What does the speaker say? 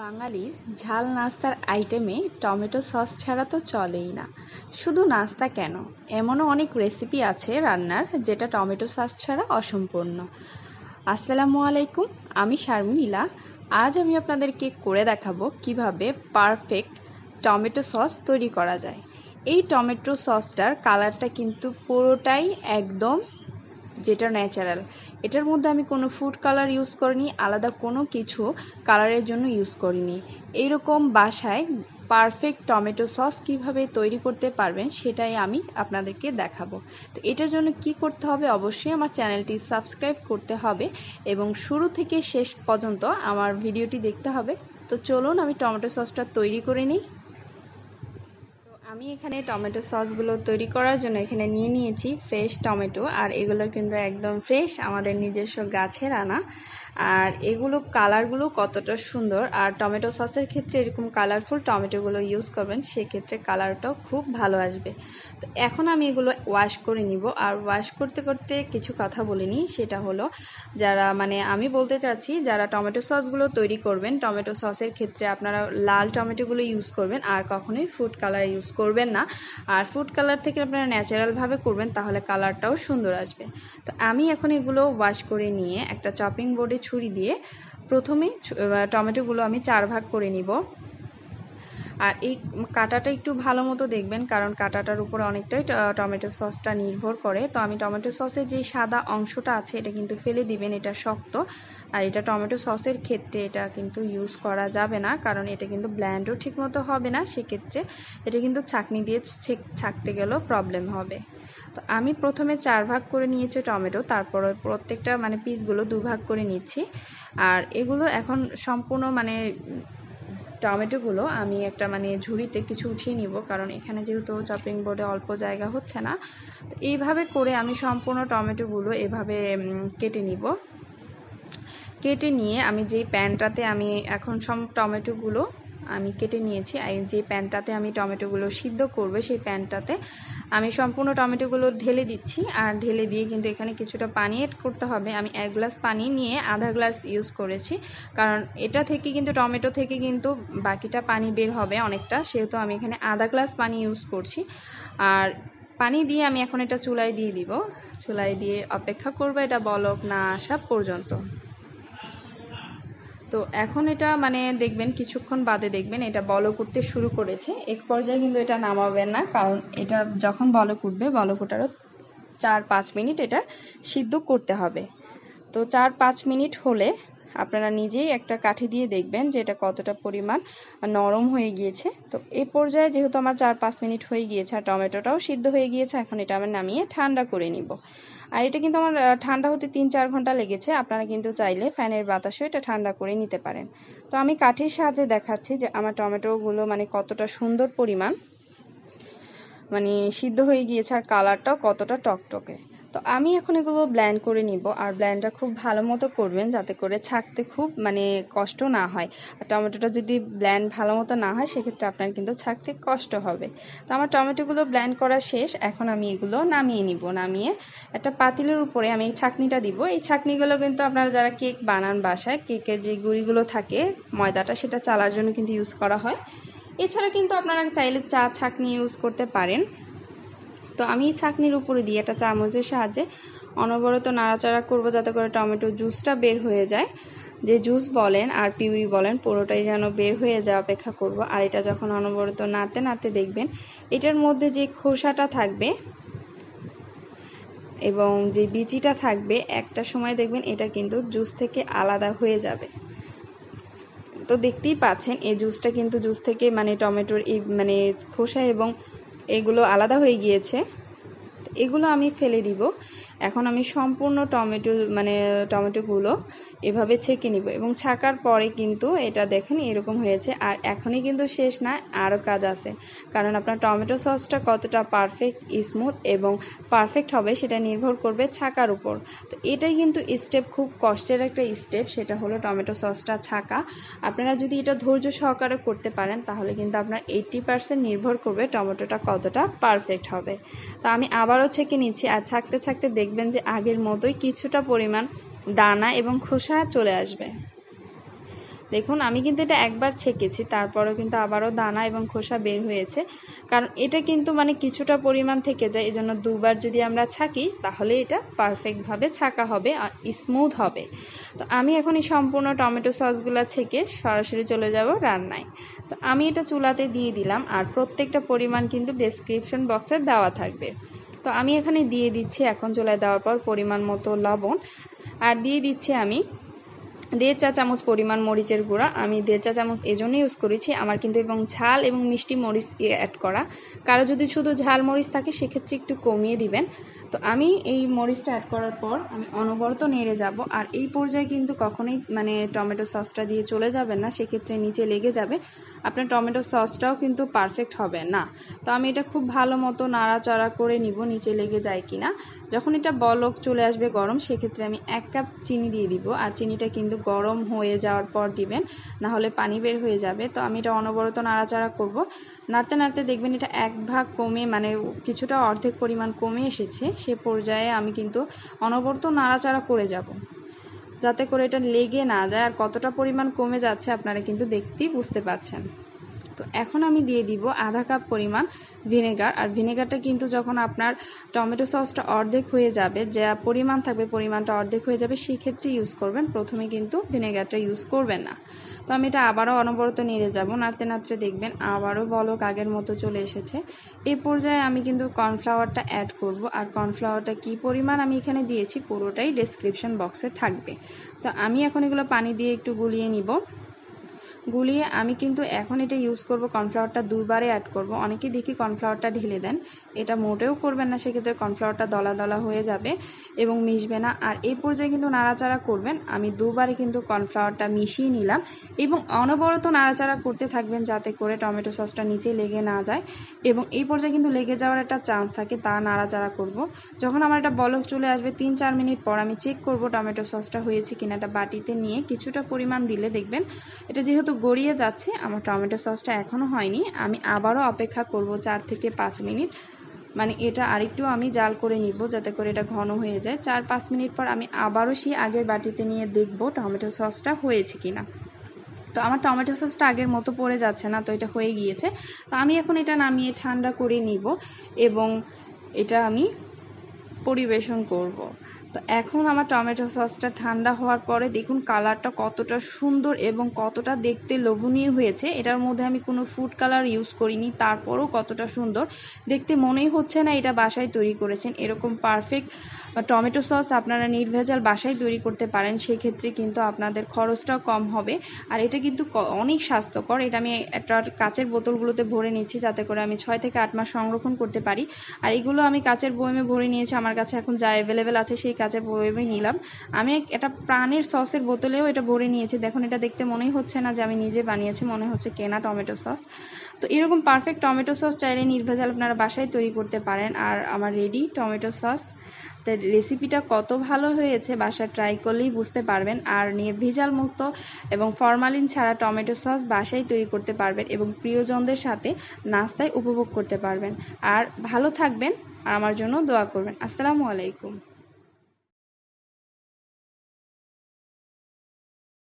বাঙালির ঝাল নাস্তার আইটেমে টমেটো সস ছাড়া তো চলেই না। শুধু নাস্তা কেন, এমনও অনেক রেসিপি আছে রান্নার যেটা টমেটো সস ছাড়া অসম্পূর্ণ। আসসালামু আলাইকুম, আমি শারমিলা। আজ আমি আপনাদেরকে করে দেখাবো কিভাবে পারফেক্ট টমেটো সস তৈরি করা যায়। এই টমেটো সসটার কালারটা কিন্তু পুরোটাই একদম যেটা ন্যাচারাল। এটার মধ্যে আমি কোনো ফুড কালার ইউজ করিনি, আলাদা কোনো কিছু কালারের জন্য ইউজ করিনি। এইরকম বাসায় পারফেক্ট টমেটো সস কিভাবে তৈরি করতে পারবেন সেটাই আমি আপনাদেরকে দেখাবো। তো এটার জন্য কি করতে হবে, অবশ্যই আমার চ্যানেলটি সাবস্ক্রাইব করতে হবে এবং শুরু থেকে শেষ পর্যন্ত আমার ভিডিওটি দেখতে হবে। তো চলুন আমি টমেটো সসটা তৈরি করে নিই। আমি এখানে টমেটো সসগুলো তৈরি করার জন্য এখানে নিয়ে নিয়েছি ফ্রেশ টমেটো, আর এগুলো কিন্তু একদম ফ্রেশ, আমাদের নিজস্ব গাছের আনা। আর এগুলো কালারগুলো কতটা সুন্দর, আর টমেটো সসের ক্ষেত্রে এরকম কালারফুল টমেটোগুলো ইউজ করবেন, সেক্ষেত্রে কালারটাও খুব ভালো আসবে। তো এখন আমি এগুলো ওয়াশ করে নিব। আর ওয়াশ করতে করতে কিছু কথা বলিনি, সেটা হলো যারা আমি বলতে চাচ্ছি যারা টমেটো সসগুলো তৈরি করবেন, টমেটো সসের ক্ষেত্রে আপনারা লাল টমেটোগুলো ইউজ করবেন আর কখনোই ফুড কালার ইউজ করবেন না। আর ফুড কালার থেকে আপনারা ন্যাচারালভাবে করবেন, তাহলে কালারটাও সুন্দর আসবে। তো আমি এখন এগুলো ওয়াশ করে নিয়ে একটা চপিং বোর্ডে ছুরি দিয়ে প্রথমে টমেটোগুলো আমি 4 ভাগ করে নিব। আর এই কাটাটা একটু ভালো মতো দেখবেন, কারণ কাটাটার উপর অনেকটাই টমেটো সসটা নির্ভর করে। তো আমি টমেটো সসের যে সাদা অংশটা আছে এটা কিন্তু ফেলে দিবেন, এটা শক্ত। আর এটা টমেটো সসের ক্ষেত্রে এটা কিন্তু ইউজ করা যাবে না, কারণ এটা কিন্তু ব্ল্যান্ডও ঠিকমতো হবে না, সেক্ষেত্রে এটা কিন্তু ছাঁকনি দিয়ে ছাঁকতে গেলেও প্রবলেম হবে। তো আমি প্রথমে 4 ভাগ করে নিয়েছি টমেটো, তারপরে প্রত্যেকটা পিসগুলো 2 ভাগ করে নিচ্ছি। আর এগুলো এখন সম্পূর্ণ টমেটোগুলো আমি একটা ঝুড়িতে কিছু উঠিয়ে নিব, কারণ এখানে যেহেতু চপিং বোর্ডে অল্প জায়গা হচ্ছে না। তো এইভাবে করে আমি সম্পূর্ণ টমেটোগুলো এভাবে কেটে নিব। কেটে নিয়ে আমি যেই প্যানটাতে আমি এখন সব টমেটোগুলো আমি কেটে নিয়েছি, আর যে প্যানটাতে আমি টমেটোগুলো সিদ্ধ করবে সেই প্যানটাতে আমি সম্পূর্ণ টমেটোগুলো ঢেলে দিচ্ছি। আর ঢেলে দিয়ে কিন্তু এখানে কিছুটা পানি এড করতে হবে। আমি 1 গ্লাস পানি নিয়ে আধা গ্লাস ইউজ করেছি, কারণ এটা থেকে কিন্তু টমেটো থেকে কিন্তু বাকিটা পানি বের হবে অনেকটা, সেহেতু আমি এখানে আধা গ্লাস পানি ইউজ করছি। আর পানি দিয়ে আমি এখন এটা চুলায় দিয়ে দিব। চুলায় দিয়ে অপেক্ষা করবো এটা বলক না আসা পর্যন্ত। তো এখন এটা দেখবেন কিছুক্ষণ বাদে দেখবেন এটা বলক উঠতে শুরু করেছে। এক পর্যায়ে কিন্তু এটা নামাবেন না, কারণ এটা যখন বলক উঠবে, বলক ওঠারও 4-5 মিনিট এটা সিদ্ধ করতে হবে। তো 4-5 মিনিট হলে আপনারা নিজেই একটা কাঠি দিয়ে দেখবেন যে এটা কতটা পরিমাণ নরম হয়ে গিয়েছে। তো এই পর্যায়ে যেহেতু আমার 4-5 মিনিট হয়ে গিয়েছে আর টমেটোটাও সিদ্ধ হয়ে গিয়েছে, এখন এটা আমি নামিয়ে ঠান্ডা করে নিব। আর এটা কিন্তু আমার ঠান্ডা হতে 3-4 ঘন্টা লেগেছে। আপনারা কিন্তু চাইলে ফ্যানের বাতাসে এটা ঠান্ডা করে নিতে পারেন। তো আমি কাঠির সাহায্যে দেখাচ্ছি যে আমার টমেটোগুলো কতটা সুন্দর পরিমাণ সিদ্ধ হয়ে গিয়েছে, আর কালারটাও কতটা টকটকে। তো আমি এখন এগুলো ব্লেন্ড করে নিব। আর ব্লেন্ডটা খুব ভালো মতো করবেন, যাতে করে ছাকতে খুব কষ্ট না হয়। আর টমেটোটা যদি ব্লেন্ড ভালো মতো না হয়, সেক্ষেত্রে আপনার কিন্তু ছাকতে কষ্ট হবে। তো আমার টমেটোগুলো ব্লেন্ড করা শেষ, এখন আমি এগুলো নামিয়ে নিব। নামিয়ে একটা পাতিলের উপরে আমি এই ছাকনিটা দিব। এই ছাকনিগুলো কিন্তু আপনারা যারা কেক বানান বাসায়, কেকের যে গুঁড়িগুলো থাকে ময়দাটা, সেটা চালার জন্য কিন্তু ইউজ করা হয়। এছাড়া কিন্তু আপনারা চাইলে চা ছাঁকনি ইউজ করতে পারেন। তো আমি এই ছাঁকনির উপরে দিয়ে একটা চামচের সাহায্যে অনবরত নাড়াচাড়া করব, যাতে করে টমেটো জুসটা বের হয়ে যায়। যে জুস বলেন আর পিউরি বলেন, পুরোটাই যেন বের হয়ে যায় অপেক্ষা করব। আর এটা যখন অনবরত নাড়তে নাড়তে দেখবেন এটার মধ্যে যে খোসাটা থাকবে এবং যে বিচিটা থাকবে, একটা সময় দেখবেন এটা কিন্তু জুস থেকে আলাদা হয়ে যাবে। তো দেখতেই পাচ্ছেন এই জুসটা কিন্তু জুস থেকে টমেটোর এই খোসা এবং এগুলো আলাদা হয়ে গিয়েছে। এগুলো আমি ফেলে দিব। এখন আমি সম্পূর্ণ টমেটোগুলো এভাবে ছেঁকে নিব, এবং ছাকার পরে কিন্তু এটা দেখেন এরকম হয়েছে। আর এখনই কিন্তু শেষ না, আরও কাজ আছে, কারণ আপনার টমেটো সসটা কতটা পারফেক্ট স্মুথ এবং পারফেক্ট হবে সেটা নির্ভর করবে ছাকার উপর। তো এটাই কিন্তু স্টেপ, খুব কষ্টের একটা স্টেপ, সেটা হলো টমেটো সসটা ছাকা। আপনারা যদি এটা ধৈর্য সহকারে করতে পারেন, তাহলে কিন্তু আপনার 80% নির্ভর করবে টমেটোটা কতটা পারফেক্ট হবে। তো আমি আবারও ছেঁকে নিচ্ছি। আর ছাকতে ছাকতে দেখবেন যে আগের মতোই কিছুটা পরিমাণ দানা এবং খোসা চলে আসবে। দেখুন আমি কিন্তু এটা একবার ছেঁকেছি, তারপরেও কিন্তু আবারও দানা এবং খোসা বের হয়েছে, কারণ এটা কিন্তু মানে কিছুটা পরিমাণ থেকে যায়, এজন্য দুবার যদি আমরা ছাঁকি তাহলে এটা পারফেক্টভাবে ছাঁকা হবে আর স্মুথ হবে। তো আমি এখন এই সম্পূর্ণ টমেটো সসগুলো ছেঁকে সরাসরি চলে যাব রান্নায়। তো আমি এটা চুলাতে দিয়ে দিলাম, আর প্রত্যেকটা পরিমাণ কিন্তু ডেসক্রিপশন বক্সে দেওয়া থাকবে। তো আমি এখানে দিয়ে দিচ্ছি এখন চুলায় দেওয়ার পর পরিমাণ মতো লবণ, আর দিয়ে দিচ্ছি আমি 1.5 চা চামচ পরিমাণ মরিচের গুঁড়া। আমি 1.5 চা চামচ এজন্য ইউজ করেছি, আমার কিন্তু এবং ঝাল এবং মিষ্টি মরিচ অ্যাড করা, কারো যদি শুধু ঝাল মরিচ থাকে সেক্ষেত্রে একটু কমিয়ে দিবেন। তো আমি এই মরিচটা অ্যাড করার পর আমি অনবরত নেড়ে যাব, আর এই পর্যায়ে কিন্তু কখনোই মানে টমেটো সসটা দিয়ে চলে যাবেন না, সেক্ষেত্রে নিচে লেগে যাবে, আপনার টমেটো সসটাও কিন্তু পারফেক্ট হবে না। তো আমি এটা খুব ভালো মতো নাড়াচাড়া করে নিব নিচে লেগে যায় কিনা। যখন এটা বলক চলে আসবে গরম, সেক্ষেত্রে আমি 1 কাপ চিনি দিয়ে দিব, আর চিনিটা কিন্তু গরম হয়ে যাওয়ার পর দিবেন, না হলে পানি বের হয়ে যাবে। তো আমি এটা অনবরত নাড়াচাড়া করব, নাড়তে নাড়তে দেখবেন এটা 1 ভাগ কমে মানে কিছুটা অর্ধেক পরিমাণ কমে এসেছে। সে পর্যায়ে আমি কিন্তু অনবরত নাড়াচাড়া করে যাব, যাতে করে এটা লেগে না যায়। আর কতটা পরিমাণ কমে যাচ্ছে আপনারা কিন্তু দেখতেই বুঝতে পারছেন। তো এখন আমি দিয়ে দিব আধা কাপ পরিমাণ ভিনেগার, আর ভিনেগারটা কিন্তু যখন আপনার টমেটো সসটা অর্ধেক হয়ে যাবে, যা পরিমাণ থাকবে পরিমাণটা অর্ধেক হয়ে যাবে, সেই ক্ষেত্রে ইউজ করবেন, প্রথমে কিন্তু ভিনেগারটা ইউজ করবেন না। তো আমি এটা আবারও অনবরত নেড়ে যাব, নাড়তে নাড়তে দেখবেন আবারও বলক আগের মতো চলে এসেছে। এই পর্যায়ে আমি কিন্তু কর্নফ্লাওয়ারটা অ্যাড করব, আর কর্নফ্লাওয়ারটা কী পরিমাণ আমি এখানে দিয়েছি পুরোটাই ডেসক্রিপশন বক্সে থাকবে। তো আমি এখন এগুলো পানি দিয়ে একটু গুলিয়ে নিব। গুলিয়ে আমি কিন্তু এখন এটা ইউজ করব, কর্নফ্লাওয়ারটা 2 বারে অ্যাড করব। অনেকেই দেখি কর্নফ্লাওয়ারটা ঢেলে দেন, এটা মোটেও করবেন না, সেক্ষেত্রে কর্নফ্লাওয়ারটা দলা দলা হয়ে যাবে এবং মিশবে না। আর এই পর্যায়ে কিন্তু নাড়াচাড়া করবেন। আমি 2 বারে কিন্তু কর্নফ্লাওয়ারটা মিশিয়ে নিলাম এবং অনবরত নাড়াচাড়া করতে থাকবেন, যাতে করে টমেটো সসটা নিচে লেগে না যায়, এবং এই পর্যায়ে কিন্তু লেগে যাওয়ার একটা চান্স থাকে, তা নাড়াচাড়া করব। যখন আমার একটা বলক চলে আসবে 3-4 মিনিট পর আমি চেক করব টমেটো সসটা হয়েছে কিনা। একটা বাটিতে নিয়ে কিছুটা পরিমাণ দিলে দেখবেন এটা যেহেতু গড়িয়ে যাচ্ছে, আমার টমেটো সসটা এখনও হয়নি, আমি আবারও অপেক্ষা করব 4 থেকে 5 মিনিট। মানে এটা আরেকটু আমি জাল করে নিব, যাতে করে এটা ঘন হয়ে যায়। 4-5 মিনিট পর আমি আবারও সেই আগের বাটিতে নিয়ে দেখব টমেটো সসটা হয়েছে কিনা। তো আমার টমেটো সসটা আগের মতো পড়ে যাচ্ছে না, তো এটা হয়ে গিয়েছে। তো আমি এখন এটা নামিয়ে ঠান্ডা করে নিব এবং এটা আমি পরিবেশন করব। তো এখন আমার টমেটো সসটা ঠান্ডা হওয়ার পরে দেখুন কালারটা কতটা সুন্দর এবং কতটা দেখতে লোভনীয় হয়েছে। এটার মধ্যে আমি কোনো ফুড কালার ইউজ করিনি, তারপরও কতটা সুন্দর দেখতে, মনেই হচ্ছে না এটা বাসায় তৈরি করেছেন। এরকম পারফেক্ট টমেটো সস আপনারা নির্ভেজাল বাসায় তৈরি করতে পারেন, সেক্ষেত্রে কিন্তু আপনাদের খরচটাও কম হবে, আর এটা কিন্তু অনেক স্বাস্থ্যকর। এটা আমি একটা কাচের বোতলগুলোতে ভরে নিচ্ছি, যাতে করে আমি 6 থেকে 8 মাস সংরক্ষণ করতে পারি। আর এগুলো আমি কাচের বয়মে ভরে নিয়েছি, আমার কাছে এখন যা অ্যাভেলেবেল আছে সেই কাচের বয়মে নিলাম। আমি একটা প্রাণের সসের বোতলেও এটা ভরে নিয়েছি। দেখুন এটা দেখতে মনেই হচ্ছে না যে আমি নিজে বানিয়েছি, মনে হচ্ছে কেনা টমেটো সস। তো এরকম পারফেক্ট টমেটো সস চাইলে নির্ভেজাল আপনারা বাসায় তৈরি করতে পারেন। আর আমার রেডি টমেটো সস। তো রেসিপিটা কত ভালো হয়েছে বাসায় ট্রাই করলেই বুঝতে পারবেন। আর নির্ভেজাল মুক্ত এবং ফরমালিন ছাড়া টমেটো সস বাসায় তৈরি করতে পারবেন এবং প্রিয়জনদের সাথে নাস্তায় উপভোগ করতে পারবেন। আর ভালো থাকবেন, আর আমার জন্য দোয়া করবেন। আসসালামু আলাইকুম।